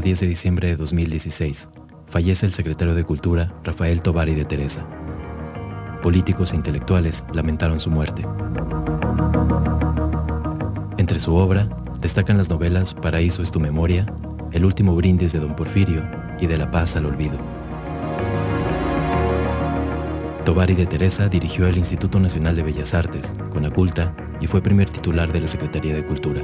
10 de diciembre de 2016, fallece el secretario de Cultura, Rafael Tovari de Teresa. Políticos e intelectuales lamentaron su muerte. Entre su obra destacan las novelas Paraíso es tu memoria, El último brindis de Don Porfirio y De la paz al olvido. Tovari de Teresa dirigió el Instituto Nacional de Bellas Artes, Conaculta, y fue primer titular de la Secretaría de Cultura.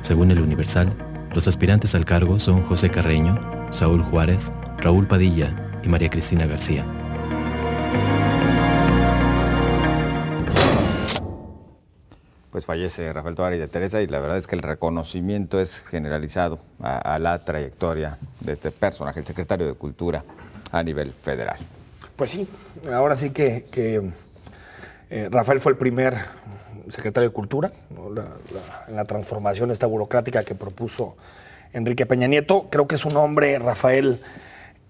Según El Universal, los aspirantes al cargo son José Carreño, Saúl Juárez, Raúl Padilla y María Cristina García. Pues fallece Rafael Tovari de Teresa y la verdad es que el reconocimiento es generalizado a la trayectoria de este personaje, el secretario de Cultura a nivel federal. Pues sí, ahora sí que Rafael fue el primer secretario de Cultura, ¿no? En la transformación esta burocrática que propuso Enrique Peña Nieto. Creo que es un hombre, Rafael,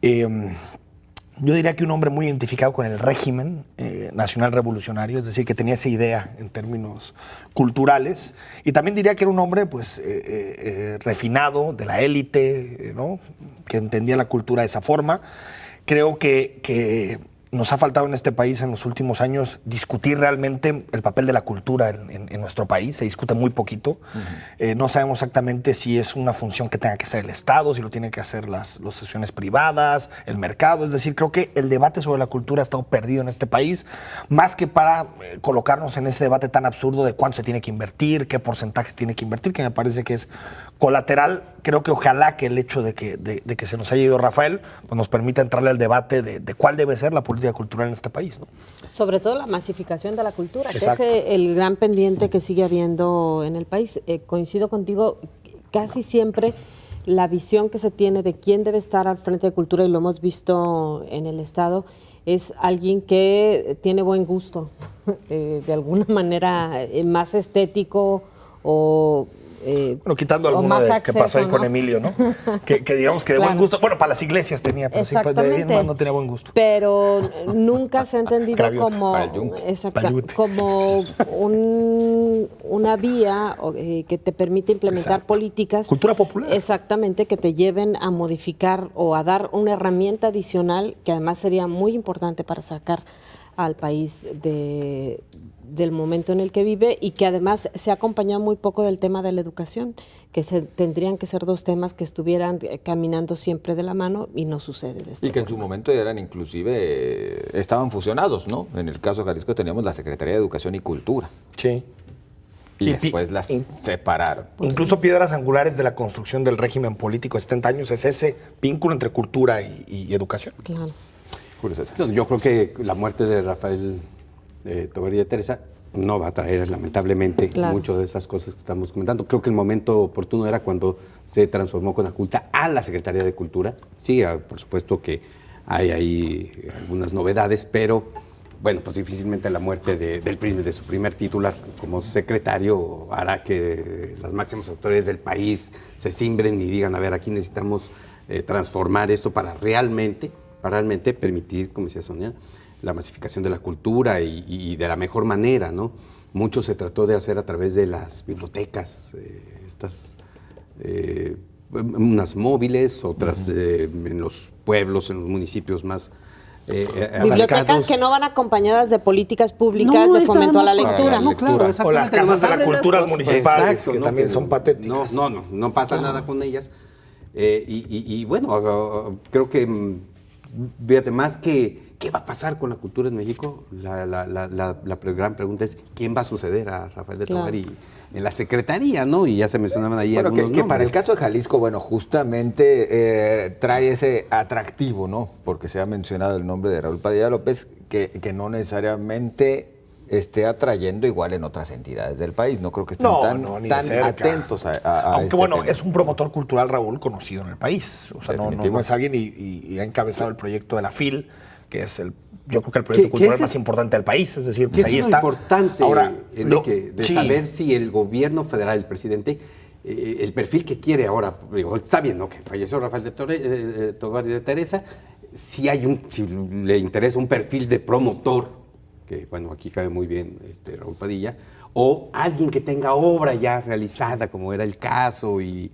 yo diría que un hombre muy identificado con el régimen nacional revolucionario, es decir, que tenía esa idea en términos culturales. Y también diría que era un hombre pues, refinado, de la élite, ¿no? Que entendía la cultura de esa forma. Creo que nos ha faltado en este país en los últimos años discutir realmente el papel de la cultura en nuestro país. Se discute muy poquito. No sabemos exactamente si es una función que tenga que hacer el Estado, si lo tienen que hacer las asociaciones privadas, el mercado. Es decir, creo que el debate sobre la cultura ha estado perdido en este país, más que para colocarnos en ese debate tan absurdo de cuánto se tiene que invertir, qué porcentajes tiene que invertir, que me parece que es colateral. Creo que ojalá que el hecho de que se nos haya ido Rafael pues nos permita entrarle al debate de cuál debe ser la política cultural en este país, ¿no? Sobre todo la masificación de la cultura, Exacto. que es el gran pendiente que sigue habiendo en el país. Coincido contigo, casi siempre la visión que se tiene de quién debe estar al frente de cultura, y lo hemos visto en el Estado, es alguien que tiene buen gusto, de alguna manera más estético o... bueno, quitando alguno que pasó ahí, ¿no? Con Emilio, ¿no? que digamos que de buen gusto, bueno, para las iglesias tenía, pero sí, pues de bien más no tenía buen gusto. Pero nunca se ha entendido como una vía que te permite implementar políticas. Cultura popular. Exactamente, que te lleven a modificar o a dar una herramienta adicional que además sería muy importante para sacar al país del momento en el que vive, y que además se ha acompañado muy poco del tema de la educación, que tendrían que ser dos temas que estuvieran caminando siempre de la mano, y no sucede de esta Y que en su momento eran inclusive, estaban fusionados, ¿no? En el caso de Jalisco teníamos la Secretaría de Educación y Cultura. Sí. Y después las separaron. Incluso piedras angulares de la construcción del régimen político de 70 años es ese vínculo entre cultura y educación. Claro. Yo creo que la muerte de Rafael Tovari de Teresa no va a traer, lamentablemente, muchas de esas cosas que estamos comentando. Creo que el momento oportuno era cuando se transformó Conaculta a la Secretaría de Cultura. Sí, por supuesto que hay ahí algunas novedades, pero bueno, pues difícilmente la muerte de su primer titular como secretario hará que las máximas autoridades del país se cimbren y digan, a ver, aquí necesitamos transformar esto para realmente permitir, como decía Sonia, la masificación de la cultura y de la mejor manera, ¿no? Mucho se trató de hacer a través de las bibliotecas, unas móviles, otras en los pueblos, en los municipios más bibliotecas que no van acompañadas de políticas públicas de fomento a la lectura. No, claro, o las casas de la cultura municipales, que también son patéticas. No pasa nada con ellas. Y bueno, creo que, fíjate, más que qué va a pasar con la cultura en México, la gran pregunta es quién va a suceder a Rafael de Tovari en la Secretaría, ¿no? Y ya se mencionaban ahí algunos nombres. Que para el caso de Jalisco, bueno, justamente trae ese atractivo, ¿no? Porque se ha mencionado el nombre de Raúl Padilla López, que no necesariamente esté atrayendo igual en otras entidades del país. No creo que estén tan atentos a aunque este bueno, tema. es un promotor cultural, Raúl, conocido en el país. O sea, no es alguien y ha encabezado el proyecto de la FIL, que es yo creo que el proyecto cultural más importante del país. Es decir, pues ahí está. Es importante, ahora, Enrique, saber si el gobierno federal, el presidente, el perfil que quiere ahora, está bien, ¿no? Que falleció Rafael de Tovari de Teresa, si le interesa un perfil de promotor que bueno, aquí cabe muy bien Raúl Padilla, o alguien que tenga obra ya realizada, como era el caso, y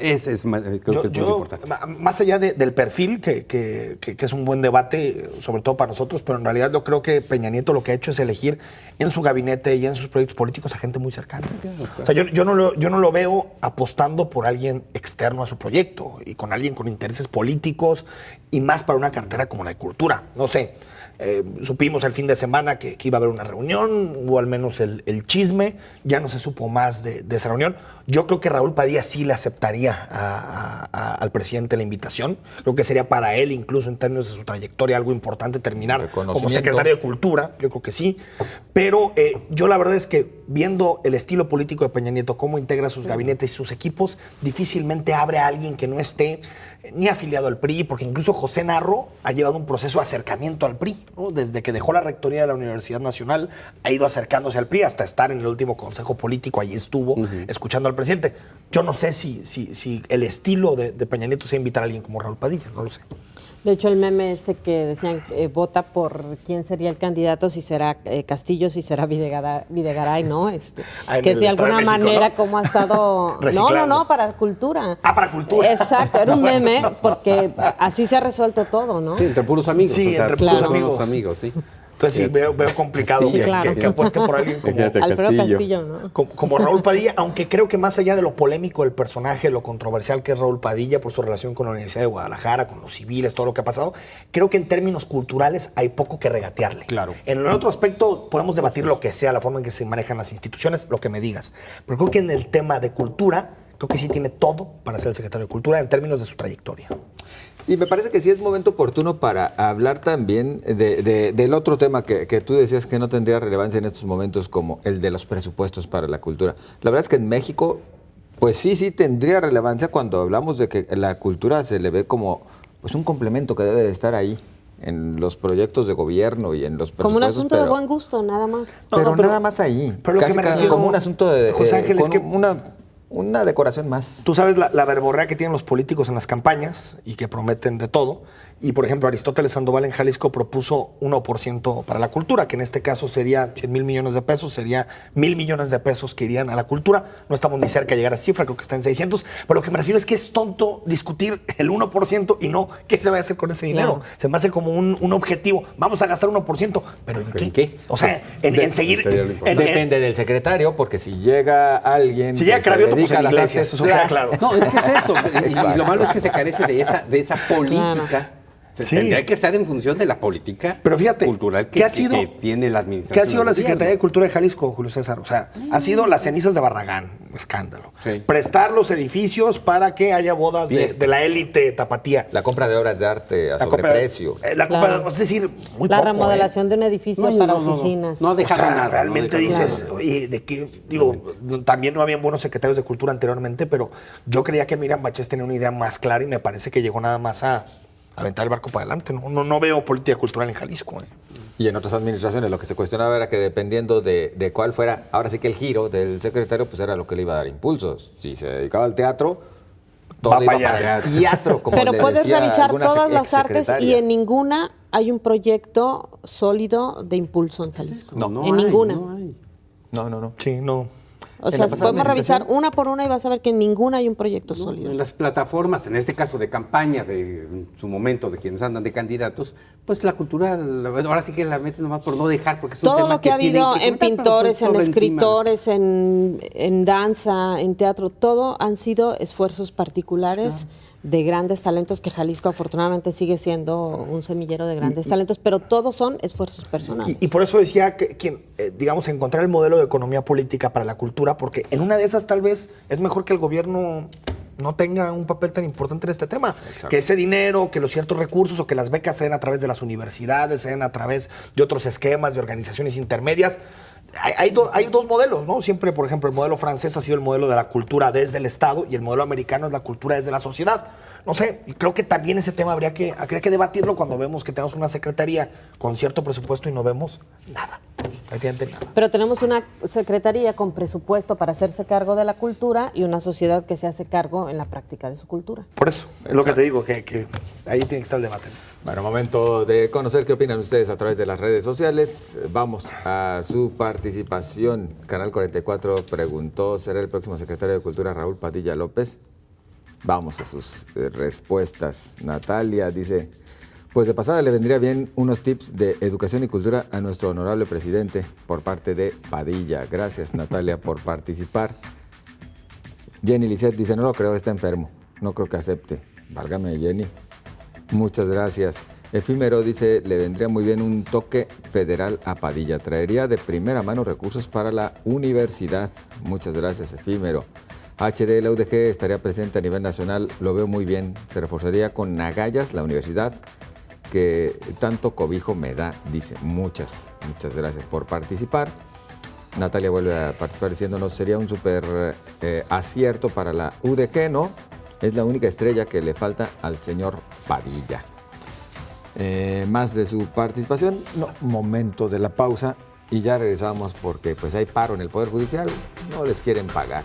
ese es creo que es muy importante. Más allá del perfil, que es un buen debate, sobre todo para nosotros, pero en realidad yo creo que Peña Nieto lo que ha hecho es elegir en su gabinete y en sus proyectos políticos a gente muy cercana. O sea, yo no lo veo apostando por alguien externo a su proyecto y con alguien con intereses políticos y más para una cartera como la de cultura. No sé. Supimos el fin de semana que iba a haber una reunión, hubo al menos el chisme, ya no se supo más de esa reunión. Yo creo que Raúl Padilla sí le aceptaría al presidente la invitación. Creo que sería para él, incluso en términos de su trayectoria, algo importante terminar como secretario de Cultura. Yo creo que sí. Pero yo la verdad es que viendo el estilo político de Peña Nieto, cómo integra sus gabinetes y sus equipos, difícilmente abre a alguien que no esté ni afiliado al PRI, porque incluso José Narro ha llevado un proceso de acercamiento al PRI, ¿no? Desde que dejó la rectoría de la Universidad Nacional, ha ido acercándose al PRI hasta estar en el último consejo político, allí estuvo escuchando al presidente. Yo no sé si el estilo de Peña Nieto sea invitar a alguien como Raúl Padilla, no lo sé. De hecho, el meme que decían vota por quién sería el candidato, si será Castillo, si será Videgaray, ¿no? Que si de alguna manera, ¿no? Como ha estado... No, para cultura. Para cultura. Exacto, era un meme porque así se ha resuelto todo, ¿no? Sí, entre puros amigos. Sí, entre puros amigos, sí. Entonces sí, veo complicado que apueste por alguien como Alfredo Castillo, ¿no? Como Raúl Padilla, aunque creo que más allá de lo polémico del personaje, lo controversial que es Raúl Padilla por su relación con la Universidad de Guadalajara, con los civiles, todo lo que ha pasado, creo que en términos culturales hay poco que regatearle. Claro. En el otro aspecto podemos debatir lo que sea, la forma en que se manejan las instituciones, lo que me digas. Pero creo que en el tema de cultura, creo que sí tiene todo para ser el secretario de Cultura en términos de su trayectoria. Y me parece que sí es momento oportuno para hablar también del otro tema que tú decías que no tendría relevancia en estos momentos, como el de los presupuestos para la cultura. La verdad es que en México, pues sí tendría relevancia cuando hablamos de que la cultura se le ve como pues un complemento que debe de estar ahí en los proyectos de gobierno y en los presupuestos. Como un asunto de buen gusto, nada más. Pero nada más ahí. Pero casi, lo que me refiero, como un asunto de... José Ángel, es que una decoración más. Tú sabes la verborrea que tienen los políticos en las campañas y que prometen de todo. Y, por ejemplo, Aristóteles Sandoval en Jalisco propuso 1% para la cultura, que en este caso sería 100,000 millones de pesos, sería 1,000 millones de pesos que irían a la cultura. No estamos ni cerca de llegar a esa cifra, creo que está en 600. Pero lo que me refiero es que es tonto discutir el 1% y no qué se va a hacer con ese dinero. Claro. Se me hace como un objetivo. Vamos a gastar 1%, ¿pero en qué? O sea, en seguir... Depende del secretario, porque si llega alguien... Si llega Cravioto, pues en la iglesia, eso queda claro. No, es que es eso. Y lo malo es que se carece de esa política. Claro. Tendría que estar en función de la política cultural que tiene la administración. ¿Qué ha sido la Secretaría de Cultura de Jalisco, Julio César? O sea, ha sido las cenizas de Barragán, un escándalo. Sí. Prestar los edificios para que haya bodas de la élite tapatía. La compra de obras de arte a sobreprecio. Es decir, muy la poco. La remodelación de un edificio para oficinas. No ha dejado nada. Realmente dices, oye, ¿de qué? Digo, también no habían buenos secretarios de Cultura anteriormente, pero yo creía que Miriam Bachés tenía una idea más clara y me parece que llegó nada más a aventar el barco para adelante. No veo política cultural en Jalisco. Y en otras administraciones lo que se cuestionaba era que dependiendo de cuál fuera, ahora sí que el giro del secretario, pues era lo que le iba a dar impulsos. Si se dedicaba al teatro, todo iba para el teatro, como Pero le puedes decía revisar todas las artes y en ninguna hay un proyecto sólido de impulso en Jalisco. No, en ninguna. No. Sí, no. O sea, podemos revisar una por una y vas a ver que en ninguna hay un proyecto sólido. En las plataformas, en este caso de campaña, en su momento, de quienes andan de candidatos, pues la cultura, ahora sí que la meten nomás por no dejar, porque es un todo tema lo que ha habido en pintores, en escritores, en danza, en teatro, todo han sido esfuerzos particulares de grandes talentos, que Jalisco afortunadamente sigue siendo un semillero de grandes talentos, pero todos son esfuerzos personales. Y por eso decía que digamos, encontrar el modelo de economía política para la cultura, porque en una de esas tal vez es mejor que el gobierno no tenga un papel tan importante en este tema. Exacto. Que ese dinero, que los ciertos recursos o que las becas se den a través de las universidades, se den a través de otros esquemas, de organizaciones intermedias. Hay dos modelos, ¿no? Siempre, por ejemplo, el modelo francés ha sido el modelo de la cultura desde el Estado y el modelo americano es la cultura desde la sociedad. no sé, creo que también ese tema habría que debatirlo cuando vemos que tenemos una secretaría con cierto presupuesto y no vemos nada, prácticamente nada. Pero tenemos una secretaría con presupuesto para hacerse cargo de la cultura y una sociedad que se hace cargo en la práctica de su cultura. Por eso, es lo que te digo, que ahí tiene que estar el debate. Bueno, momento de conocer qué opinan ustedes a través de las redes sociales. Vamos a su participación. Canal 44 preguntó, ¿será el próximo secretario de Cultura Raúl Padilla López? Vamos a sus respuestas. Natalia dice, pues de pasada le vendría bien unos tips de educación y cultura a nuestro honorable presidente por parte de Padilla. Gracias, Natalia, por participar. Jenny Lisset dice, no lo creo, está enfermo. No creo que acepte. Válgame, Jenny. Muchas gracias. Efímero dice, le vendría muy bien un toque federal a Padilla. Traería de primera mano recursos para la universidad. Muchas gracias, Efímero. HD, la UDG estaría presente a nivel nacional, lo veo muy bien. Se reforzaría con agallas la universidad, que tanto cobijo me da, dice. Muchas gracias por participar. Natalia vuelve a participar diciéndonos, sería un súper acierto para la UDG, ¿no? Es la única estrella que le falta al señor Padilla. Más de su participación, no, momento de la pausa y ya regresamos porque pues hay paro en el Poder Judicial, no les quieren pagar.